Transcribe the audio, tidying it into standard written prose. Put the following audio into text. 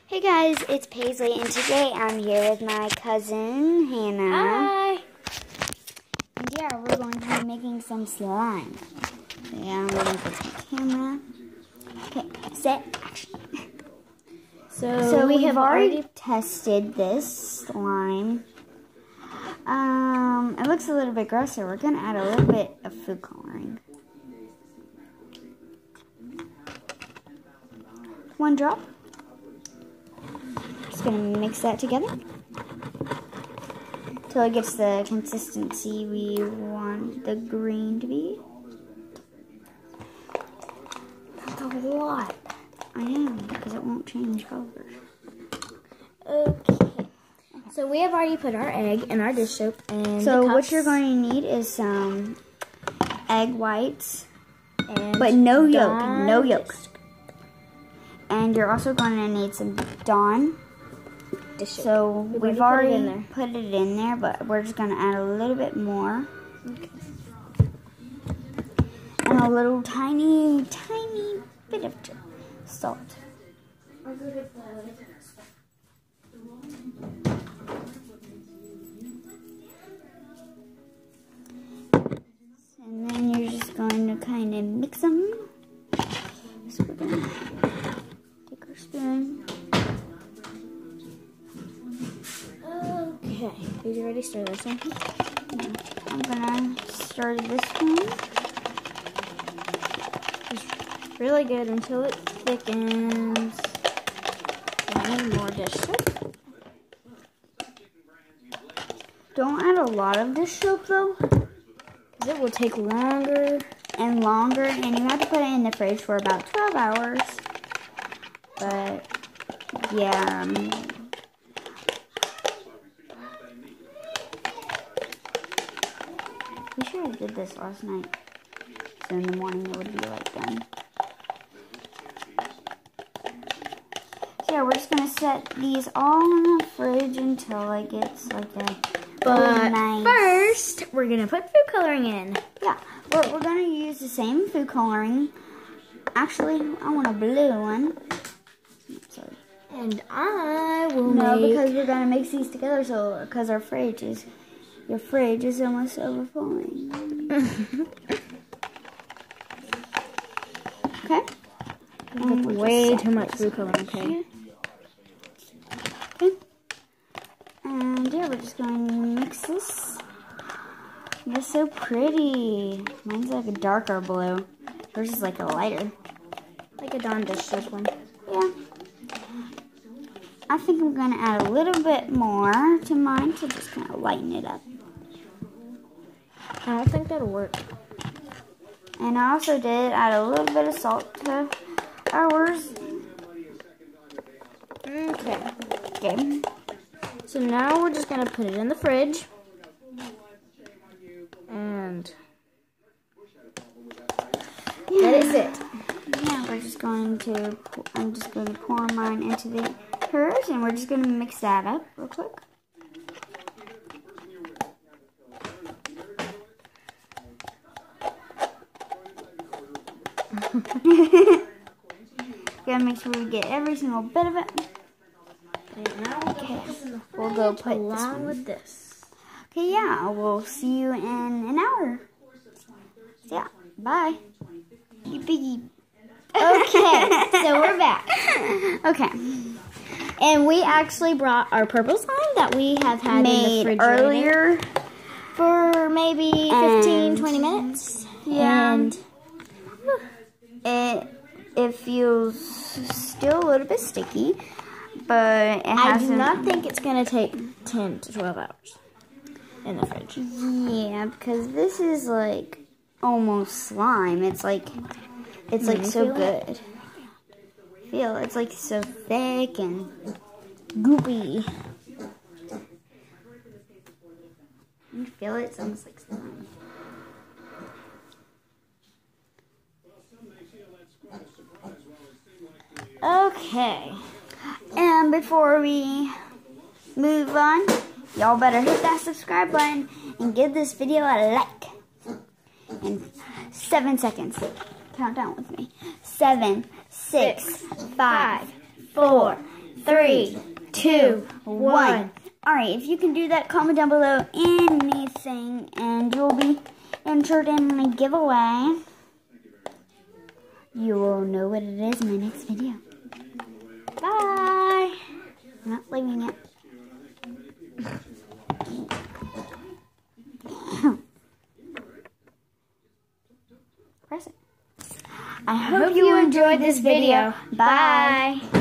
Hey guys, it's Paisley, and today I'm here with my cousin, Hannah. Hi! And yeah, we're going to be making some slime. Yeah, I'm waiting for the camera. Okay, set, action. So we have already tested this slime. It looks a little bit gross, so we're going to add a little bit of food coloring. 1 drop. Just going to mix that together until it gets the consistency we want the green to be. That's a lot. I know, because it won't change colors. Okay. So we have already put our egg in our dish soap and so the cups. What you're going to need is some egg whites, And but no yolk, no yolk. And you're also going to need some Dawn. Dish soap. So we've already put put it in there, but we're just going to add a little bit more. Okay. And a little tiny bit of salt. And then you're just going to kind of mix them. So we're going to take our spoon. Okay. Did you already start this one? Yeah, I'm going to start this one. It's really good until it thickens. And more dish soap. Don't add a lot of dish soap though, Because it will take longer. and longer, and you have to put it in the fridge for about 12 hours. But yeah, we should have did this last night, so in the morning it would be like done. So yeah, we're just gonna set these all in the fridge until it gets like a But nice. first, we're going to put food coloring in. Yeah, we're gonna use the same food coloring. Actually, I want a blue one. Sorry. And I will No, make... because we're gonna mix these together. So, because your fridge is almost overflowing. Okay. That's way too much food coloring, okay? Okay. And yeah, we're just going to mix this. They're so pretty. Mine's like a darker blue. Yours is like a lighter. Like a Dawn dish soap one. Yeah. I think I'm going to add a little bit more to mine to just kind of lighten it up. I don't think that'll work. And I also did add a little bit of salt to ours. Okay. Okay. So now we're just going to put it in the fridge. And let it sit. Yeah, we're just going to, I'm just going to pour mine into hers, and we're just going to mix that up real quick. Gotta make sure we get every single bit of it. Okay, we'll go put along with this. Okay, yeah, we'll see you in an hour. So yeah, bye. Yippee. Okay, so we're back. Okay. And we actually brought our purple slime that we have had in the refrigerator earlier for maybe 15, 20 minutes. Yeah. And it feels still a little bit sticky, but it I hasn't. do not think it's going to take 10 to 12 hours in the fridge. Yeah, because this is like almost slime. It's like so good. Feel it's like so thick and goopy. You feel it? It's almost like slime. Okay. And before we move on, y'all better hit that subscribe button and give this video a like. In 7 seconds. Count down with me. 7, 6, 5, 4, 3, 2, 1. Alright, if you can do that, comment down below anything, and you'll be entered in my giveaway. You will know what it is in my next video. Bye! I'm not leaving yet. Press it. I hope you enjoyed this video. Bye.